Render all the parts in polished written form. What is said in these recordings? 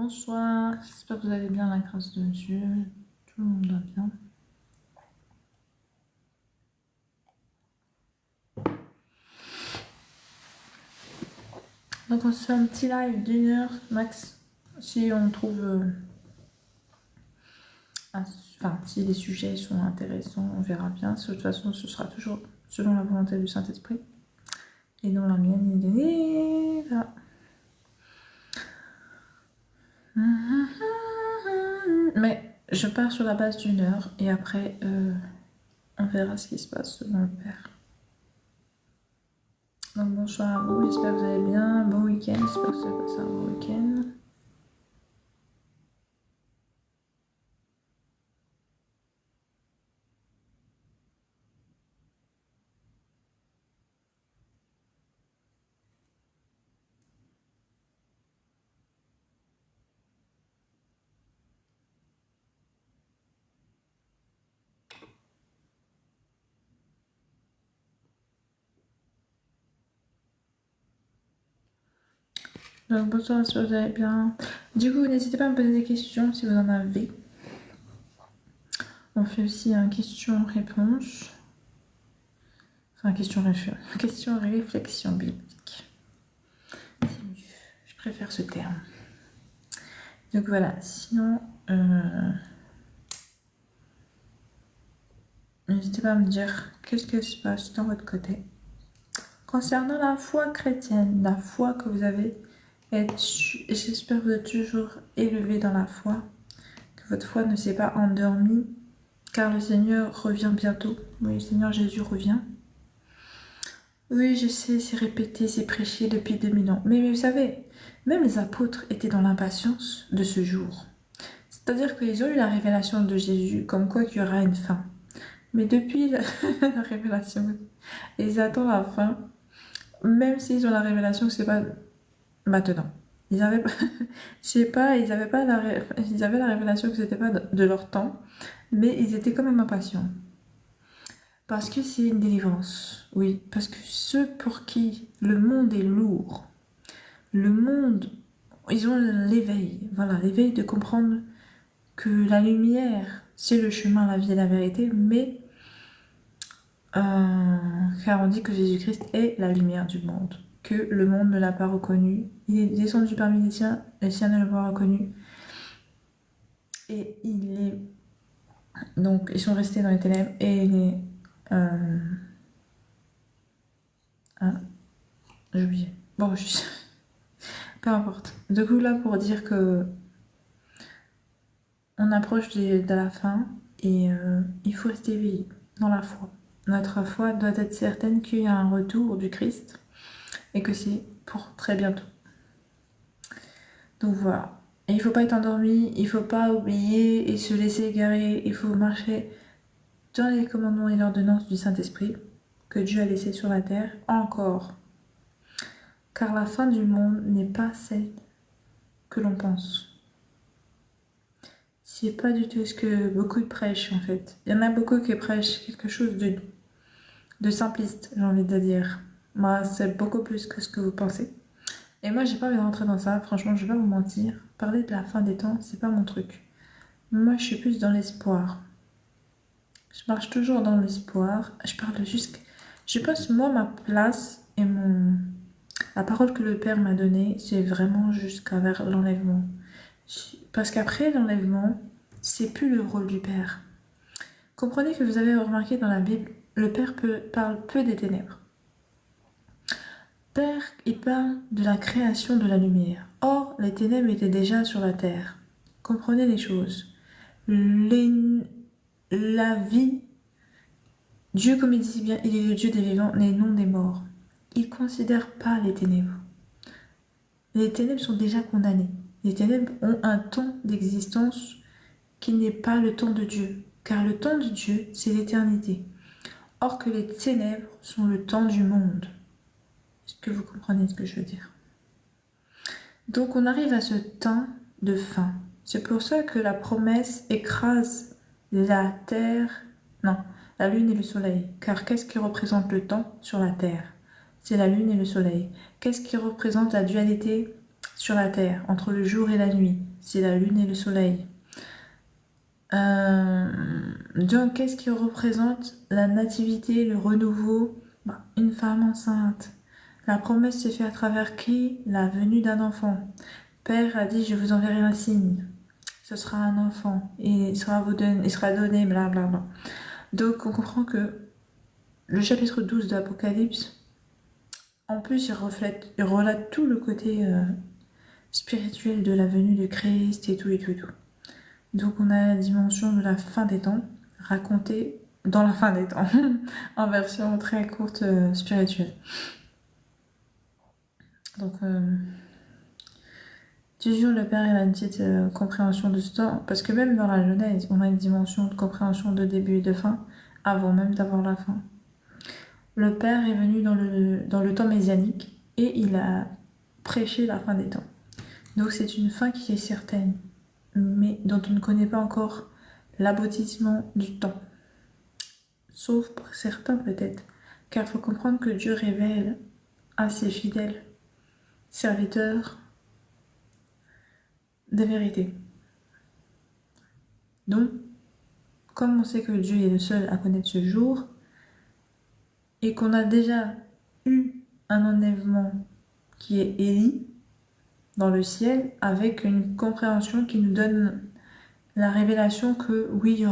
Bonsoir, j'espère que vous allez bien, la grâce de Dieu, tout le monde va bien. Donc on se fait un petit live d'1 heure max, si on trouve, enfin si les sujets sont intéressants, on verra bien. De toute façon, ce sera toujours selon la volonté du Saint-Esprit, et non la mienne, et voilà. Mais je pars sur la base d'1 heure, et après, on verra ce qui se passe selon le Père. Donc bonsoir à vous, j'espère que vous allez bien, bon week-end, j'espère que vous avez passé un bon week-end. Donc bonsoir, j'espère que vous allez bien. Du coup, n'hésitez pas à me poser des questions si vous en avez. On fait aussi un question-réponse. Enfin, question-réflexion biblique. C'est mieux. Je préfère ce terme. Donc voilà, sinon, n'hésitez pas à me dire qu'est-ce qui se passe dans votre côté. Concernant la foi chrétienne, la foi que vous avez, et j'espère que vous êtes toujours élevé dans la foi, que votre foi ne s'est pas endormie, car le Seigneur revient bientôt. Oui, le Seigneur Jésus revient. Oui, je sais, c'est répété, c'est prêché depuis 2000 ans. Mais vous savez, même les apôtres étaient dans l'impatience de ce jour. C'est-à-dire qu'ils ont eu la révélation de Jésus, comme quoi qu'il y aura une fin. Mais depuis la révélation, ils attendent la fin, même s'ils ont la révélation que c'est pas maintenant. Ils avaient, je sais pas, ils avaient la révélation que c'était pas de leur temps, mais ils étaient quand même impatients. Parce que c'est une délivrance, oui. Parce que ceux pour qui le monde est lourd, le monde, ils ont l'éveil, voilà, l'éveil de comprendre que la lumière, c'est le chemin, la vie et la vérité, mais car on dit que Jésus-Christ est la lumière du monde, que le monde ne l'a pas reconnu, il est descendu parmi les siens ne l'ont pas reconnu, et donc ils sont restés dans les ténèbres, et j'ai oublié. Bon, peu importe. Du coup, là, pour dire que on approche de la fin, et il faut rester éveillé dans la foi. Notre foi doit être certaine qu'il y a un retour du Christ, et que c'est pour très bientôt. Donc voilà. Et il ne faut pas être endormi, il ne faut pas oublier et se laisser égarer, il faut marcher dans les commandements et l'ordonnance du Saint-Esprit que Dieu a laissé sur la terre encore. Car la fin du monde n'est pas celle que l'on pense. C'est pas du tout ce que beaucoup prêchent en fait. Il y en a beaucoup qui prêchent quelque chose de simpliste, j'ai envie de dire. Moi, c'est beaucoup plus que ce que vous pensez. Et moi, j'ai pas envie de rentrer dans ça, franchement, je vais pas vous mentir. Parler de la fin des temps, c'est pas mon truc. Moi, je suis plus dans l'espoir. Je marche toujours dans l'espoir. Je pense, moi, ma place et la parole que le Père m'a donnée, c'est vraiment jusqu'à vers l'enlèvement. Parce qu'après l'enlèvement, c'est plus le rôle du Père. Comprenez que vous avez remarqué dans la Bible, le Père parle peu des ténèbres. Père, il parle de la création de la lumière. Or, les ténèbres étaient déjà sur la terre. Comprenez les choses. La vie, Dieu, comme il dit bien, il est le Dieu des vivants, et non des morts. Il ne considère pas les ténèbres. Les ténèbres sont déjà condamnées. Les ténèbres ont un temps d'existence qui n'est pas le temps de Dieu, car le temps de Dieu, c'est l'éternité. Or que les ténèbres sont le temps du monde. Est-ce que vous comprenez ce que je veux dire? Donc on arrive à ce temps de fin. C'est pour ça que la promesse écrase la terre, non, la lune et le soleil. Car qu'est-ce qui représente le temps sur la terre? C'est la lune et le soleil. Qu'est-ce qui représente la dualité sur la terre, entre le jour et la nuit? c'est la lune et le soleil. Donc, qu'est-ce qui représente la nativité, le renouveau? Une femme enceinte. La promesse se fait à travers qui? La venue d'un enfant. Père a dit, je vous enverrai un signe. Ce sera un enfant. Et il sera donné, blablabla. Donc, on comprend que le chapitre 12 de l'Apocalypse, en plus, il relate tout le côté spirituel de la venue du Christ et tout et tout et tout. Donc, on a la dimension de la fin des temps, racontée dans la fin des temps, en version très courte spirituelle. Donc, toujours le Père il a une petite compréhension de ce temps, parce que même dans la Genèse, on a une dimension de compréhension de début et de fin, avant même d'avoir la fin. Le Père est venu dans le temps messianique, et il a prêché la fin des temps. Donc c'est une fin qui est certaine, mais dont on ne connaît pas encore l'aboutissement du temps. Sauf pour certains peut-être, car il faut comprendre que Dieu révèle à ses fidèles serviteurs des vérités. Donc, comme on sait que Dieu est le seul à connaître ce jour, et qu'on a déjà eu un enlèvement qui est Élie dans le ciel, avec une compréhension qui nous donne la révélation que oui,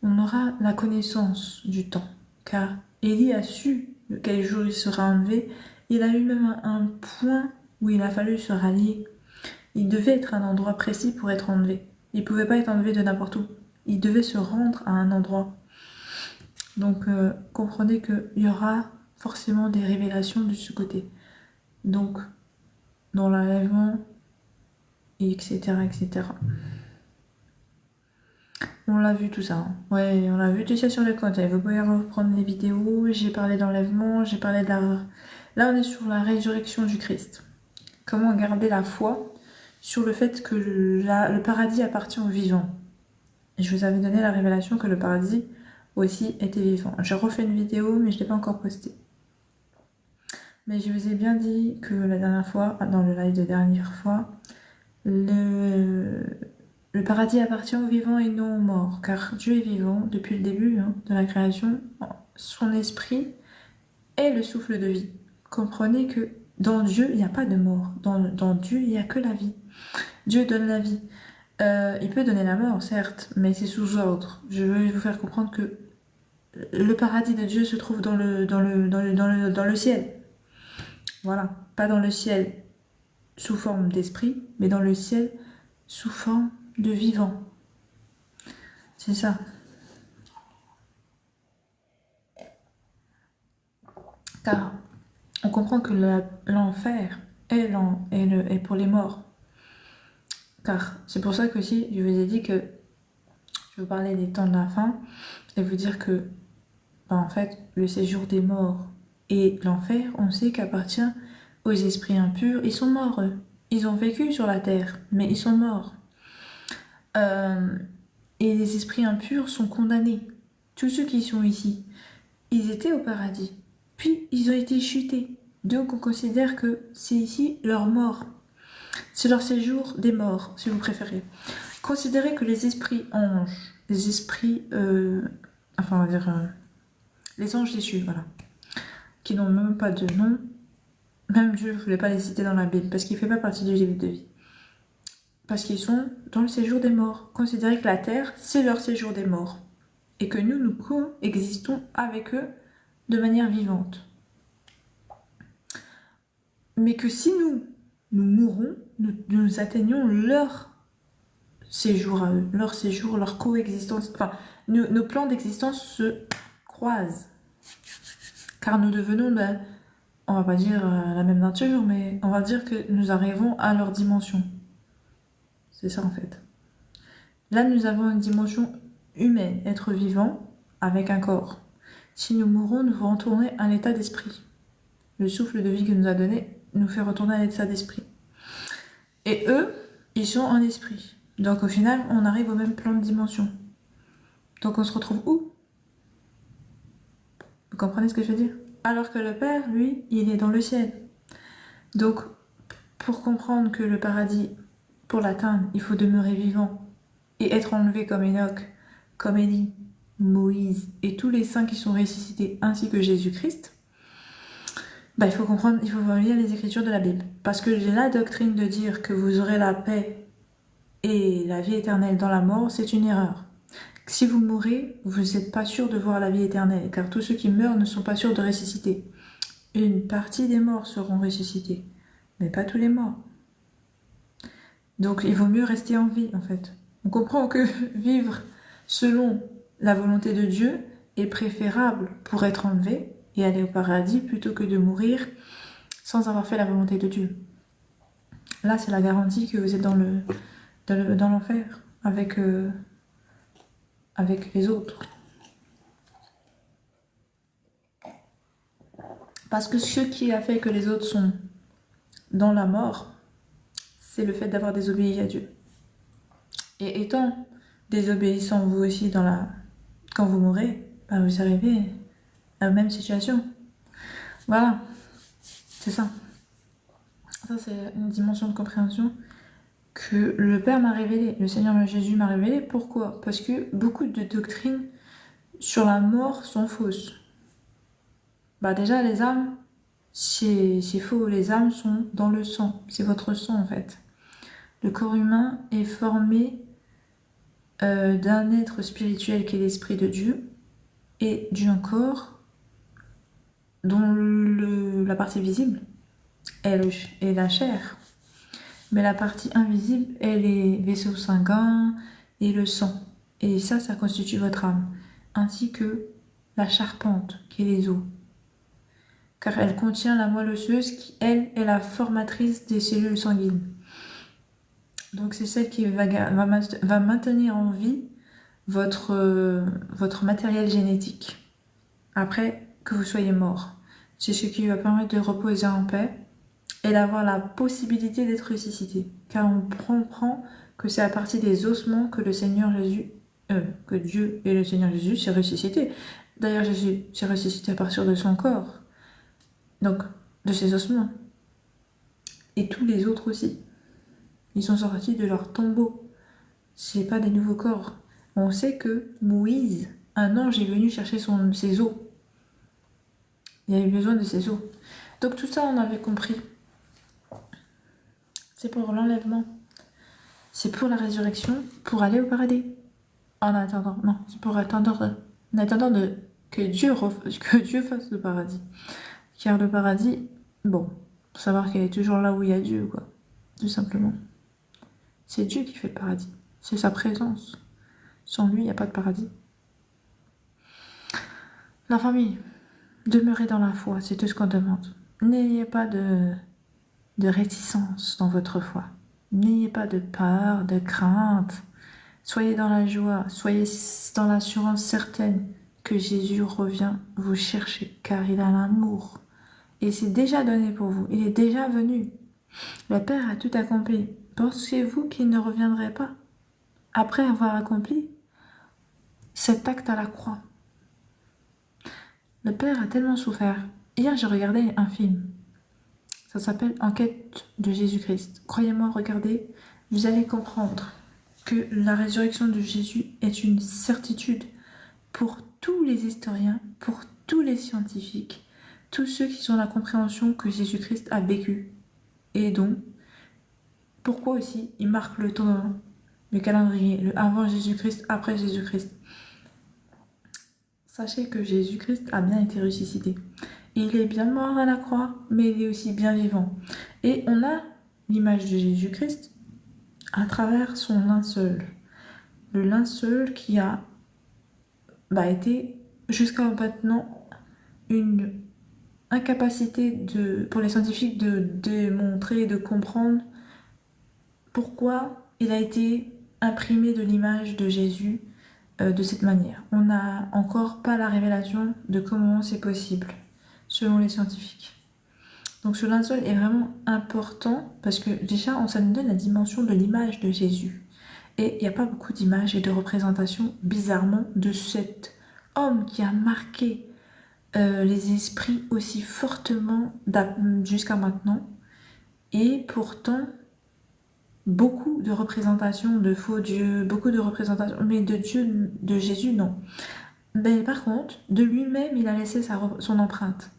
on aura la connaissance du temps. Car Élie a su quel jour il sera enlevé. Il a eu même un point où il a fallu se rallier. Il devait être à un endroit précis pour être enlevé. Il ne pouvait pas être enlevé de n'importe où. Il devait se rendre à un endroit. Donc comprenez qu'il y aura forcément des révélations de ce côté. Donc, dans l'enlèvement, etc., etc. On l'a vu tout ça. Hein. Ouais, on a vu tout ça sur le compte. Vous pouvez reprendre les vidéos. J'ai parlé d'enlèvement, j'ai parlé de la... Là, on est sur la résurrection du Christ. Comment garder la foi sur le fait que le paradis appartient aux vivants. Et je vous avais donné la révélation que le paradis aussi était vivant. J'ai refait une vidéo, mais je ne l'ai pas encore postée. Mais je vous ai bien dit que la dernière fois, dans le live de dernière fois, le paradis appartient aux vivants et non aux morts, car Dieu est vivant depuis le début de la création. Son esprit est le souffle de vie. Comprenez que dans Dieu, il n'y a pas de mort. Dans Dieu, il n'y a que la vie. Dieu donne la vie. Il peut donner la mort, certes, mais c'est sous ordre. Je veux vous faire comprendre que le paradis de Dieu se trouve dans le ciel. Voilà, pas dans le ciel sous forme d'esprit, mais dans le ciel sous forme de vivant. C'est ça. Car on comprend que l'enfer est pour les morts. Car c'est pour ça que aussi, je vous ai dit que je vous parlais des temps de la fin et vous dire que, en fait, le séjour des morts et l'enfer, on sait qu'appartient aux esprits impurs. Ils sont morts, eux. Ils ont vécu sur la terre, mais ils sont morts. Et les esprits impurs sont condamnés. Tous ceux qui sont ici, ils étaient au paradis. Puis, ils ont été chutés. Donc, on considère que c'est ici leur mort. C'est leur séjour des morts, si vous préférez. Considérez que les esprits anges, les esprits... enfin, on va dire... les anges déchus, voilà. Qui n'ont même pas de nom. Même Dieu ne voulait pas les citer dans la Bible, parce qu'il ne fait pas partie du livre de vie. Parce qu'ils sont dans le séjour des morts. Considérez que la terre, c'est leur séjour des morts. Et que nous coexistons avec eux de manière vivante. Mais que si nous mourons, nous atteignons leur séjour à eux, leur séjour, leur coexistence. Enfin, nos plans d'existence se croisent. Car nous devenons, on va pas dire la même nature, mais on va dire que nous arrivons à leur dimension. C'est ça en fait. Là, nous avons une dimension humaine, être vivant avec un corps. Si nous mourons, nous devons retourner à l'état d'esprit. Le souffle de vie que nous a donné nous fait retourner à l'état d'esprit. Et eux, ils sont en esprit. Donc au final, on arrive au même plan de dimension. Donc on se retrouve où? Vous comprenez ce que je veux dire? Alors que le Père, lui, il est dans le ciel. Donc, pour comprendre que le paradis pour l'atteindre, il faut demeurer vivant et être enlevé comme Enoch, comme Élie, Moïse et tous les saints qui sont ressuscités, ainsi que Jésus-Christ. Il faut comprendre, il faut lire les écritures de la Bible. Parce que la doctrine de dire que vous aurez la paix et la vie éternelle dans la mort, c'est une erreur. Si vous mourrez, vous n'êtes pas sûr de voir la vie éternelle, car tous ceux qui meurent ne sont pas sûrs de ressusciter. Une partie des morts seront ressuscités, mais pas tous les morts. Donc il vaut mieux rester en vie, en fait. On comprend que vivre selon la volonté de Dieu est préférable pour être enlevé et aller au paradis plutôt que de mourir sans avoir fait la volonté de Dieu. Là, c'est la garantie que vous êtes dans l'enfer avec les autres. Parce que ce qui a fait que les autres sont dans la mort, c'est le fait d'avoir désobéi à Dieu. Et étant désobéissant vous aussi quand vous mourrez, vous arrivez à la même situation. Voilà, c'est ça. Ça, c'est une dimension de compréhension que le Père m'a révélée, le Seigneur Jésus m'a révélée. Pourquoi? Parce que beaucoup de doctrines sur la mort sont fausses. Déjà, les âmes, c'est faux. Les âmes sont dans le sang. C'est votre sang, en fait. Le corps humain est formé d'un être spirituel qui est l'Esprit de Dieu et d'un corps dont la partie visible est la chair. Mais la partie invisible est les vaisseaux sanguins et le sang. Et ça constitue votre âme. Ainsi que la charpente, qui est les os. Car elle contient la moelle osseuse qui, elle, est la formatrice des cellules sanguines. Donc c'est celle qui va maintenir en vie votre matériel génétique après que vous soyez mort. C'est ce qui va permettre de reposer en paix et d'avoir la possibilité d'être ressuscité. Car on comprend que c'est à partir des ossements que le Seigneur Jésus, que Dieu et le Seigneur Jésus s'est ressuscité. D'ailleurs, Jésus s'est ressuscité à partir de son corps, donc de ses ossements. Et tous les autres aussi. Ils sont sortis de leur tombeau. Ce n'est pas des nouveaux corps. On sait que Moïse, un ange est venu chercher ses os. Il avait besoin de ses os. Donc tout ça, on avait compris. C'est pour l'enlèvement. C'est pour la résurrection, pour aller au paradis. En attendant, non, c'est pour attendre, en attendant que Dieu fasse le paradis. Car le paradis, faut savoir qu'il est toujours là où il y a Dieu, quoi. Tout simplement. C'est Dieu qui fait le paradis. C'est sa présence. Sans lui, il n'y a pas de paradis. La famille, demeurez dans la foi, c'est tout ce qu'on demande. N'ayez pas de réticence dans votre foi. N'ayez pas de peur, de crainte. Soyez dans la joie, soyez dans l'assurance certaine que Jésus revient vous chercher, car il a l'amour. Et c'est déjà donné pour vous, il est déjà venu. Le Père a tout accompli. Pensez-vous qu'il ne reviendrait pas après avoir accompli cet acte à la croix? Le Père a tellement souffert. Hier, j'ai regardé un film. Ça s'appelle Enquête de Jésus-Christ. Croyez-moi, regardez, vous allez comprendre que la résurrection de Jésus est une certitude pour tous les historiens, pour tous les scientifiques, tous ceux qui ont la compréhension que Jésus-Christ a vécu. Et donc, pourquoi aussi il marque le temps, le calendrier, le avant Jésus-Christ, après Jésus-Christ. Sachez que Jésus-Christ a bien été ressuscité. Il est bien mort à la croix, mais il est aussi bien vivant. Et on a l'image de Jésus-Christ à travers son linceul. Le linceul qui a été jusqu'à maintenant une incapacité pour les scientifiques de démontrer, de comprendre pourquoi il a été imprimé de l'image de Jésus de cette manière. On n'a encore pas la révélation de comment c'est possible, selon les scientifiques. Donc ce linceul est vraiment important parce que déjà, ça nous donne la dimension de l'image de Jésus. Et il n'y a pas beaucoup d'images et de représentations, bizarrement, de cet homme qui a marqué les esprits aussi fortement jusqu'à maintenant. Et pourtant, beaucoup de représentations de faux dieux, beaucoup de représentations, mais de Dieu, de Jésus, non. Mais par contre, de lui-même, il a laissé son empreinte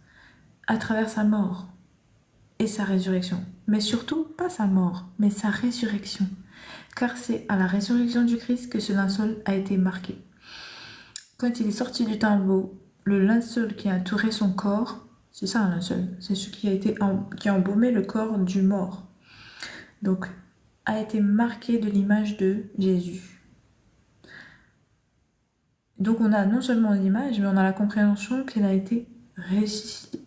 à travers sa mort et sa résurrection. Mais surtout, pas sa mort, mais sa résurrection. Car c'est à la résurrection du Christ que ce linceul a été marqué. Quand il est sorti du tombeau, le linceul qui a entouré son corps, c'est ça un linceul, c'est ce qui a embaumé le corps du mort. Donc, a été marqué de l'image de Jésus. Donc on a non seulement l'image, mais on a la compréhension qu'elle a été ressuscitée.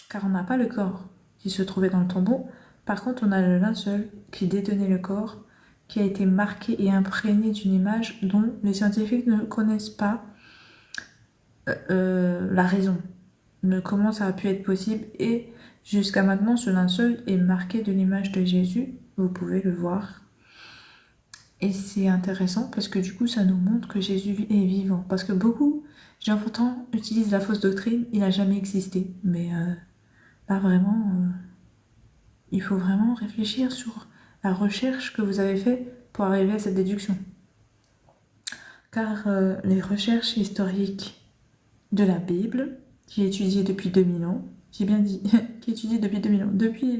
Car on n'a pas le corps qui se trouvait dans le tombeau, par contre on a le linceul qui détenait le corps, qui a été marqué et imprégné d'une image dont les scientifiques ne connaissent pas la raison, de comment ça a pu être possible, et jusqu'à maintenant ce linceul est marqué de l'image de Jésus, vous pouvez le voir. Et c'est intéressant parce que du coup ça nous montre que Jésus est vivant, parce que beaucoup, j'entends, utilisent la fausse doctrine, il n'a jamais existé, mais là vraiment, il faut vraiment réfléchir sur la recherche que vous avez faite pour arriver à cette déduction. Car les recherches historiques de la Bible, qui est étudiée depuis 2000 ans, j'ai bien dit, qui est étudiée depuis 2000 ans, depuis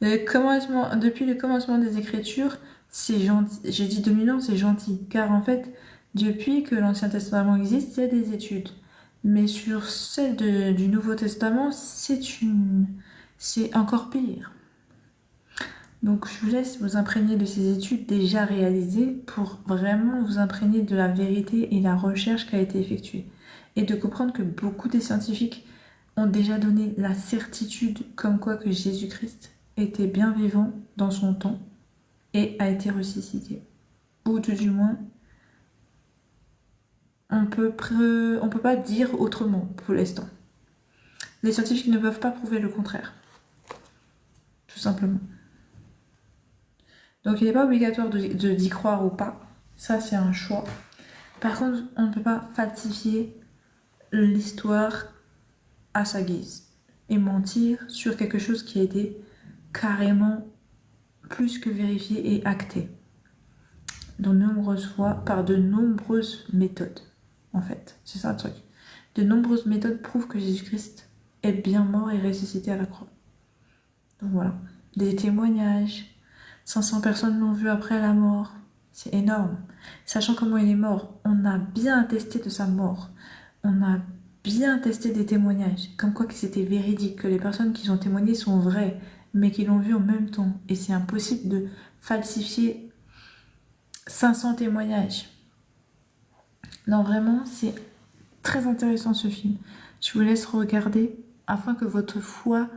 le commencement des Écritures, c'est gentil. J'ai dit 2000 ans, c'est gentil, car en fait, depuis que l'Ancien Testament existe, il y a des études. Mais sur celle du Nouveau Testament, c'est encore pire. Donc je vous laisse vous imprégner de ces études déjà réalisées pour vraiment vous imprégner de la vérité et la recherche qui a été effectuée. Et de comprendre que beaucoup des scientifiques ont déjà donné la certitude comme quoi que Jésus-Christ était bien vivant dans son temps et a été ressuscité. Ou tout du moins, on peut pas dire autrement pour l'instant. Les scientifiques ne peuvent pas prouver le contraire. Tout simplement. Donc il n'est pas obligatoire d'y croire ou pas. Ça, c'est un choix. Par contre, on ne peut pas falsifier l'histoire à sa guise et mentir sur quelque chose qui a été carrément plus que vérifié et acté de nombreuses fois par de nombreuses méthodes. En fait, c'est ça le truc. De nombreuses méthodes prouvent que Jésus-Christ est bien mort et ressuscité à la croix. Donc voilà. Des témoignages. 500 personnes l'ont vu après la mort. C'est énorme. Sachant comment il est mort, on a bien attesté de sa mort. On a bien testé des témoignages. Comme quoi que c'était véridique, que les personnes qui ont témoigné sont vraies, mais qui l'ont vu en même temps. Et c'est impossible de falsifier 500 témoignages. Non, vraiment, c'est très intéressant ce film. Je vous laisse regarder afin que votre foi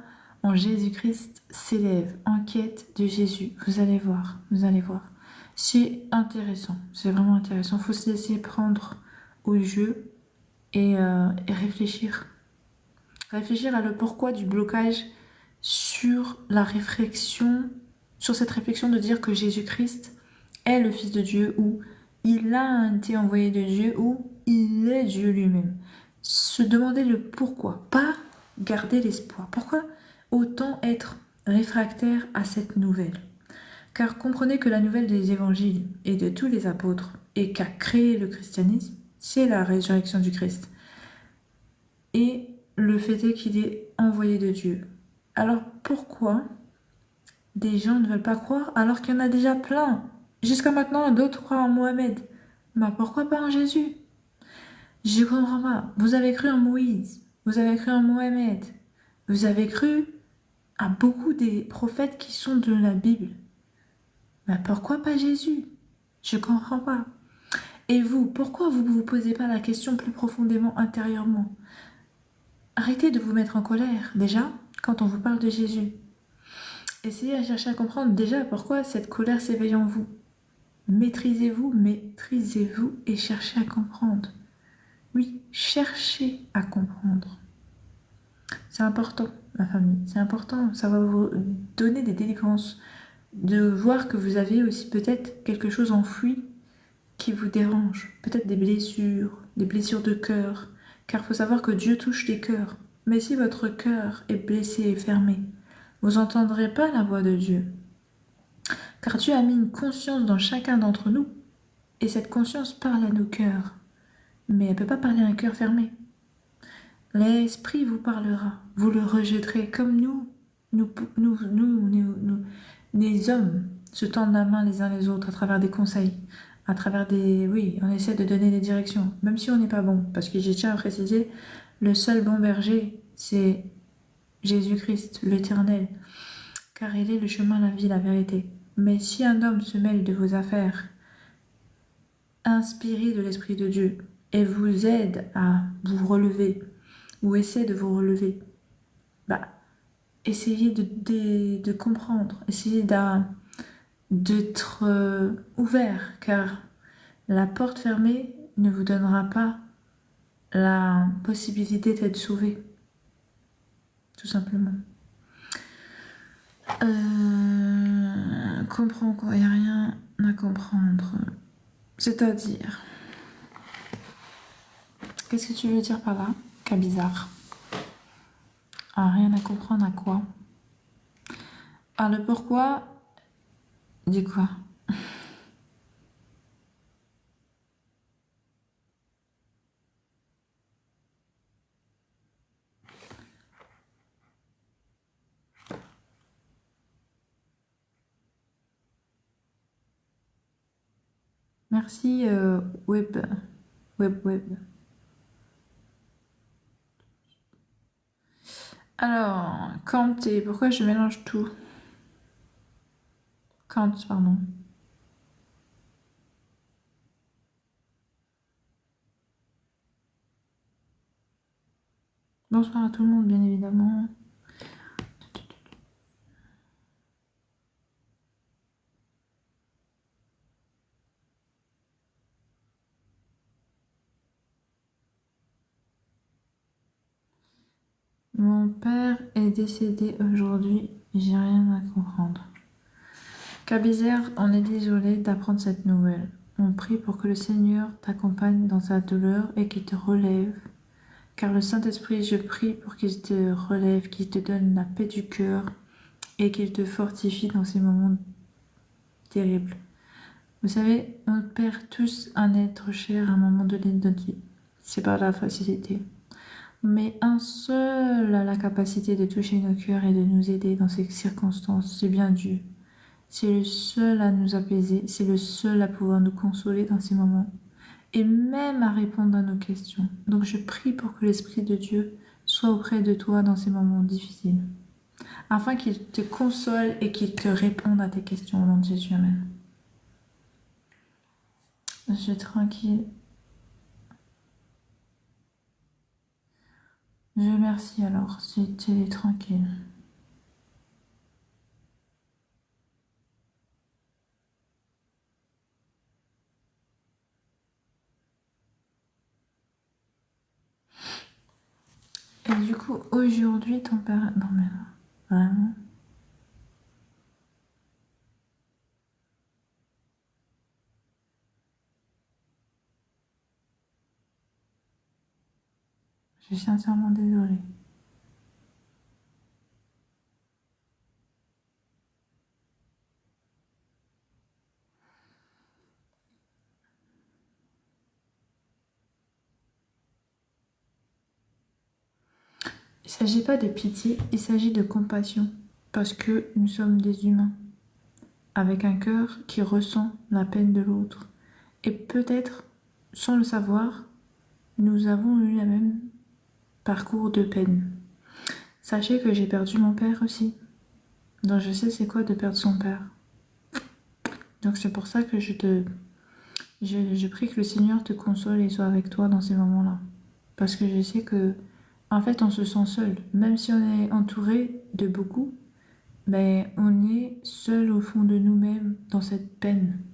en Jésus-Christ s'élève en quête de Jésus. Vous allez voir, vous allez voir. C'est intéressant, c'est vraiment intéressant. Il faut se laisser prendre au jeu et réfléchir. Réfléchir à le pourquoi du blocage sur la réflexion, sur cette réflexion de dire que Jésus-Christ est le Fils de Dieu ou il a été envoyé de Dieu ou il est Dieu lui-même. Se demander le pourquoi, pas garder l'espoir. Pourquoi autant être réfractaire à cette nouvelle? Car comprenez que la nouvelle des évangiles et de tous les apôtres et qu'a créé le christianisme, c'est la résurrection du Christ. Et le fait est qu'il est envoyé de Dieu. Alors pourquoi des gens ne veulent pas croire alors qu'il y en a déjà plein? Jusqu'à maintenant, d'autres croient en Mohamed. Mais pourquoi pas en Jésus? Je comprends pas. Vous avez cru en Moïse, vous avez cru en Mohamed, vous avez cru à beaucoup des prophètes qui sont de la Bible. Mais pourquoi pas Jésus? Je comprends pas. Et vous, pourquoi vous ne vous posez pas la question plus profondément intérieurement? Arrêtez de vous mettre en colère, déjà, quand on vous parle de Jésus. Essayez à chercher à comprendre déjà pourquoi cette colère s'éveille en vous. Maîtrisez-vous et cherchez à comprendre. Oui, cherchez à comprendre. C'est important, ma famille, c'est important. Ça va vous donner des délivrances, de voir que vous avez aussi peut-être quelque chose enfoui qui vous dérange. Peut-être des blessures de cœur. Car il faut savoir que Dieu touche les cœurs. Mais si votre cœur est blessé et fermé, vous n'entendrez pas la voix de Dieu. Car Dieu a mis une conscience dans chacun d'entre nous, et cette conscience parle à nos cœurs. Mais elle ne peut pas parler à un cœur fermé. L'Esprit vous parlera, vous le rejetterez comme les hommes se tendent la main les uns les autres à travers des conseils, à travers des... Oui, on essaie de donner des directions, même si on n'est pas bon, parce que j'ai tiens à préciser, le seul bon berger, c'est Jésus-Christ, l'Éternel, car il est le chemin, la vie, la vérité. Mais si un homme se mêle de vos affaires, inspiré de l'Esprit de Dieu, et vous aide à vous relever, ou essaie de vous relever, bah, essayez de comprendre, essayez d'être ouvert, car la porte fermée ne vous donnera pas la possibilité d'être sauvé, tout simplement. Comprends quoi, il n'y a rien à comprendre. C'est-à-dire, qu'est-ce que tu veux dire par là? Cas bizarre. Ah, rien à comprendre à quoi? Ah, le pourquoi, dis quoi? Merci, web. Alors, Kant et pourquoi je mélange tout? Kant, pardon. Bonsoir à tout le monde, bien évidemment. Mon père est décédé aujourd'hui, j'ai rien à comprendre. Cabézère, on est désolé d'apprendre cette nouvelle. On prie pour que le Seigneur t'accompagne dans sa douleur et qu'il te relève. Car le Saint-Esprit, je prie pour qu'il te relève, qu'il te donne la paix du cœur et qu'il te fortifie dans ces moments terribles. Vous savez, on perd tous un être cher à un moment donné de notre vie. C'est pas la facilité. Mais un seul a la capacité de toucher nos cœurs et de nous aider dans ces circonstances, c'est bien Dieu. C'est le seul à nous apaiser, c'est le seul à pouvoir nous consoler dans ces moments, et même à répondre à nos questions. Donc je prie pour que l'Esprit de Dieu soit auprès de toi dans ces moments difficiles, afin qu'il te console et qu'il te réponde à tes questions au nom de Jésus. Amen. Je suis tranquille. Je remercie alors, si tu es tranquille. Et du coup, aujourd'hui, ton père... Non mais là, vraiment... Je suis sincèrement désolée. Il ne s'agit pas de pitié, il s'agit de compassion. Parce que nous sommes des humains, avec un cœur qui ressent la peine de l'autre. Et peut-être, sans le savoir, nous avons eu le même parcours de peine. Sachez que j'ai perdu mon père aussi. Donc je sais c'est quoi de perdre son père. Donc c'est pour ça que je prie que le Seigneur te console et soit avec toi dans ces moments-là. Parce que je sais que, en fait, on se sent seul. Même si on est entouré de beaucoup, mais on est seul au fond de nous-mêmes dans cette peine.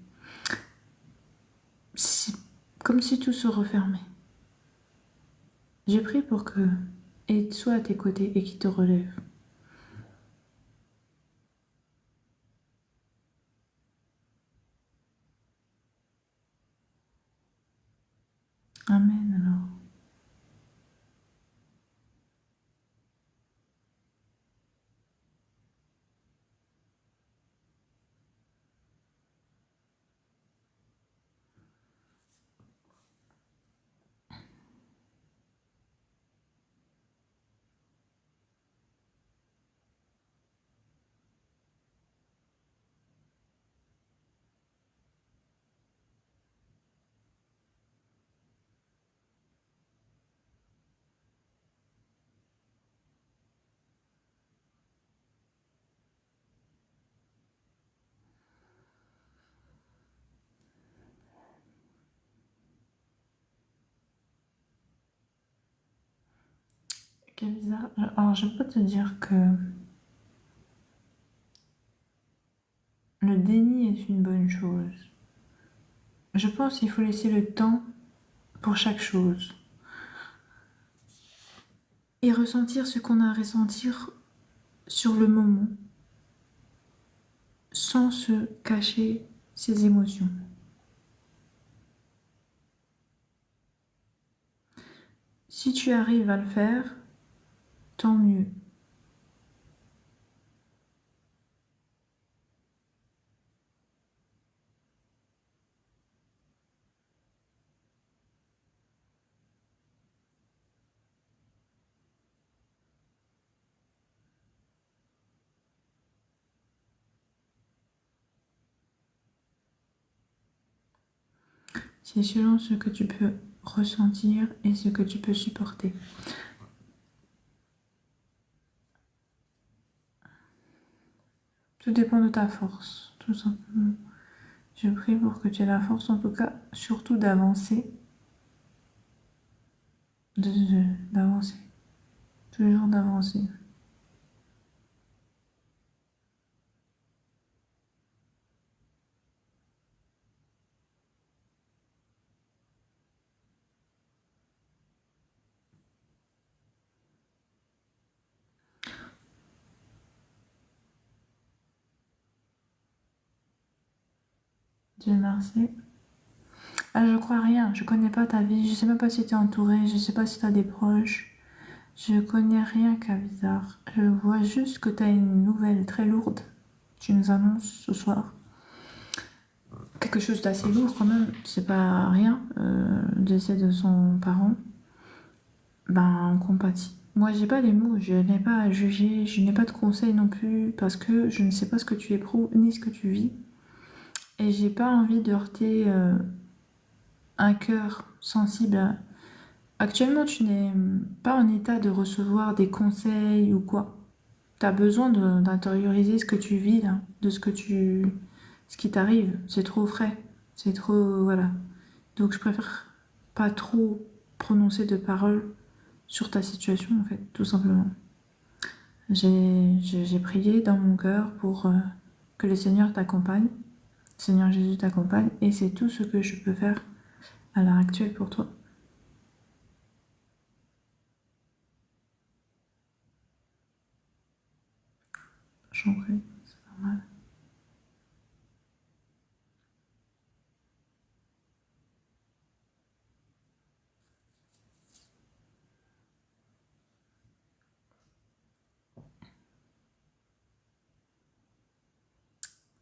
C'est comme si tout se refermait. Je prie pour que et soit à tes côtés et qu'il te relève. Amen alors. Quel bizarre. Alors, je peux te dire que le déni est une bonne chose. Je pense qu'il faut laisser le temps pour chaque chose et ressentir ce qu'on a à ressentir sur le moment sans se cacher ses émotions. Si tu arrives à le faire, tant mieux. C'est selon ce que tu peux ressentir et ce que tu peux supporter. Tout dépend de ta force, tout simplement. Je prie pour que tu aies la force, en tout cas, surtout d'avancer. D'avancer. Toujours d'avancer. Dieu merci. Ah, je crois rien. Je connais pas ta vie. Je sais même pas si tu es entouré. Je sais pas si tu as des proches. Je connais rien qu'à bizarre. Je vois juste que tu as une nouvelle très lourde. Tu nous annonces ce soir. Quelque chose d'assez lourd quand même. C'est pas rien. Décès de son parent. Ben, on compatit. Moi, j'ai pas les mots. Je n'ai pas à juger. Je n'ai pas de conseils non plus parce que je ne sais pas ce que tu éprouves ni ce que tu vis. Et j'ai pas envie de heurter un cœur sensible. Actuellement, tu n'es pas en état de recevoir des conseils ou quoi. Tu as besoin d'intérioriser ce que tu vis là, de ce qui t'arrive. C'est trop frais. C'est trop, voilà. Donc je préfère pas trop prononcer de paroles sur ta situation en fait, tout simplement. J'ai prié dans mon cœur pour que le Seigneur t'accompagne, Seigneur Jésus t'accompagne, et c'est tout ce que je peux faire à l'heure actuelle pour toi. J'en prie, c'est normal.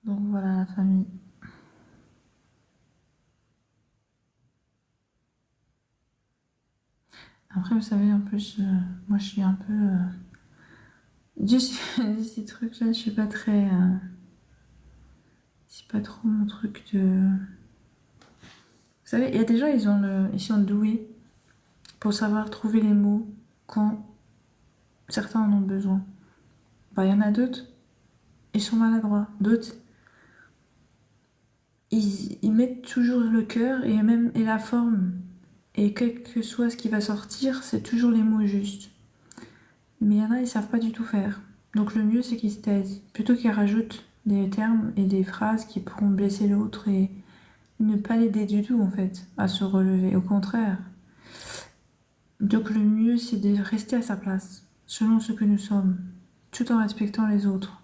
Donc voilà la famille. Après, vous savez, en plus, moi je suis un peu. Juste ces trucs-là, je suis pas très. C'est pas trop mon truc de. Vous savez, il y a des gens, ils sont doués pour savoir trouver les mots quand certains en ont besoin. Bah, il y en a d'autres, ils sont maladroits. D'autres, ils mettent toujours le cœur et même et la forme. Et quel que soit ce qui va sortir, c'est toujours les mots justes. Mais il y en a, ils savent pas du tout faire. Donc le mieux, c'est qu'ils se taisent. Plutôt qu'ils rajoutent des termes et des phrases qui pourront blesser l'autre et ne pas l'aider du tout, en fait, à se relever. Au contraire. Donc le mieux, c'est de rester à sa place, selon ce que nous sommes, tout en respectant les autres.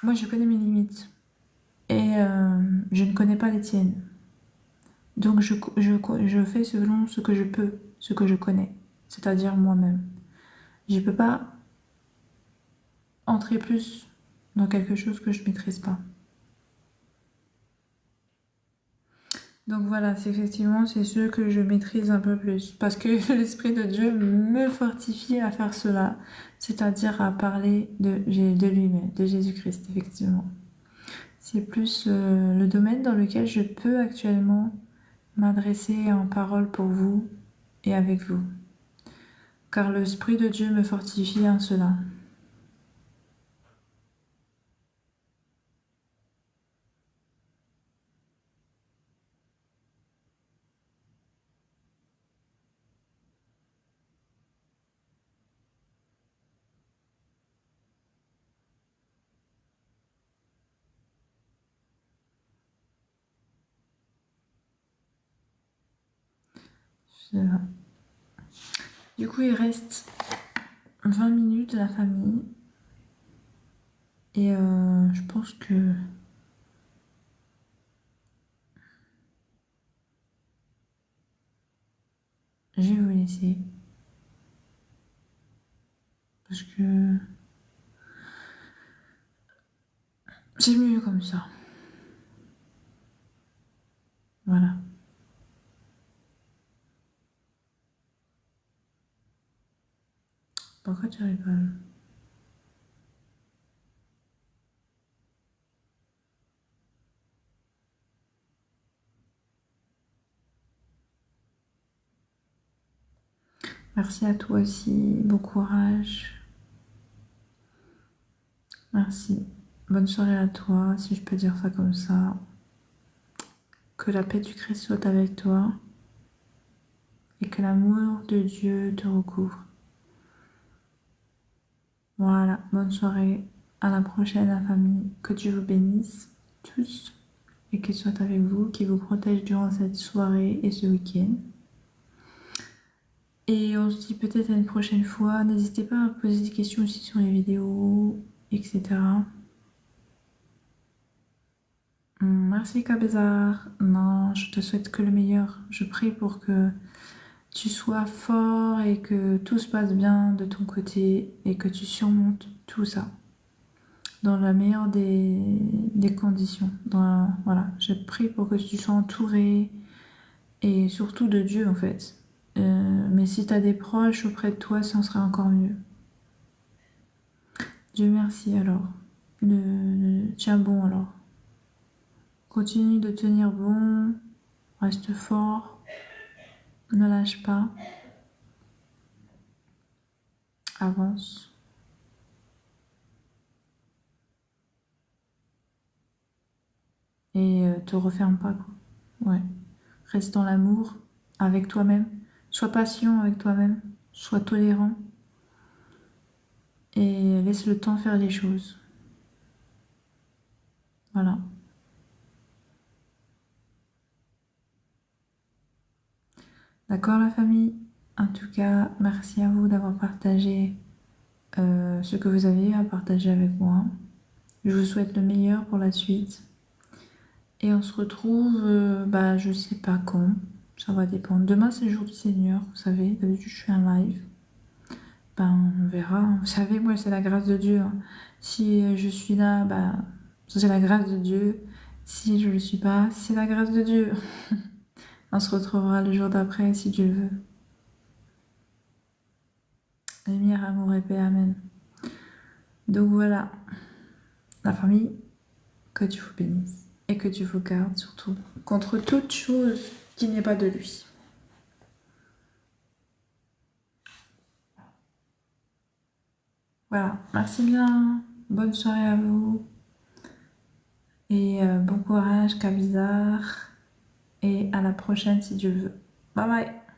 Moi, je connais mes limites. Et je ne connais pas les tiennes. Donc je fais selon ce que je peux, ce que je connais, c'est-à-dire moi-même. Je ne peux pas entrer plus dans quelque chose que je ne maîtrise pas. Donc voilà, c'est effectivement, c'est ce que je maîtrise un peu plus. Parce que l'Esprit de Dieu me fortifie à faire cela, c'est-à-dire à parler de lui-même, de Jésus-Christ, effectivement. C'est plus le domaine dans lequel je peux actuellement m'adresser en parole pour vous et avec vous. Car l'Esprit de Dieu me fortifie en cela. Voilà. Du coup, il reste 20 minutes de la famille. Et je pense que je vais vous laisser. Parce que c'est mieux comme ça. Voilà. Pourquoi tu rigoles? Merci à toi aussi. Bon courage. Merci. Bonne soirée à toi, si je peux dire ça comme ça. Que la paix du Christ soit avec toi. Et que l'amour de Dieu te recouvre. Voilà, bonne soirée. À la prochaine, la famille. Que Dieu vous bénisse tous et qu'il soit avec vous, qu'il vous protège durant cette soirée et ce week-end. Et on se dit peut-être à une prochaine fois. N'hésitez pas à poser des questions aussi sur les vidéos, etc. Merci Kabezar. Non, je te souhaite que le meilleur. Je prie pour que tu sois fort et que tout se passe bien de ton côté et que tu surmontes tout ça dans la meilleure des conditions. Voilà, je prie pour que tu sois entouré et surtout de Dieu en fait. Mais si tu as des proches auprès de toi, ça en sera encore mieux. Dieu merci alors. Tiens bon alors. Continue de tenir bon, reste fort, ne lâche pas, avance. Et te referme pas quoi. Ouais. Reste dans l'amour avec toi-même. Sois patient avec toi-même. Sois tolérant. Et laisse le temps faire les choses. Voilà. D'accord la famille? En tout cas, merci à vous d'avoir partagé ce que vous avez à partager avec moi. Je vous souhaite le meilleur pour la suite. Et on se retrouve, je sais pas quand. Ça va dépendre. Demain, c'est le jour du Seigneur, vous savez. D'habitude, je fais un live. On verra. Vous savez, moi, c'est la grâce de Dieu. Hein. Si je suis là, c'est la grâce de Dieu. Si je ne le suis pas, c'est la grâce de Dieu. On se retrouvera le jour d'après, si Dieu le veut. Lumière, amour et paix, amen. Donc voilà, la famille, que Dieu vous bénisse. Et que Dieu vous garde, surtout, contre toute chose qui n'est pas de lui. Voilà, merci bien. Bonne soirée à vous. Et bon courage, Kabizar. Et à la prochaine si Dieu le veut. Bye bye.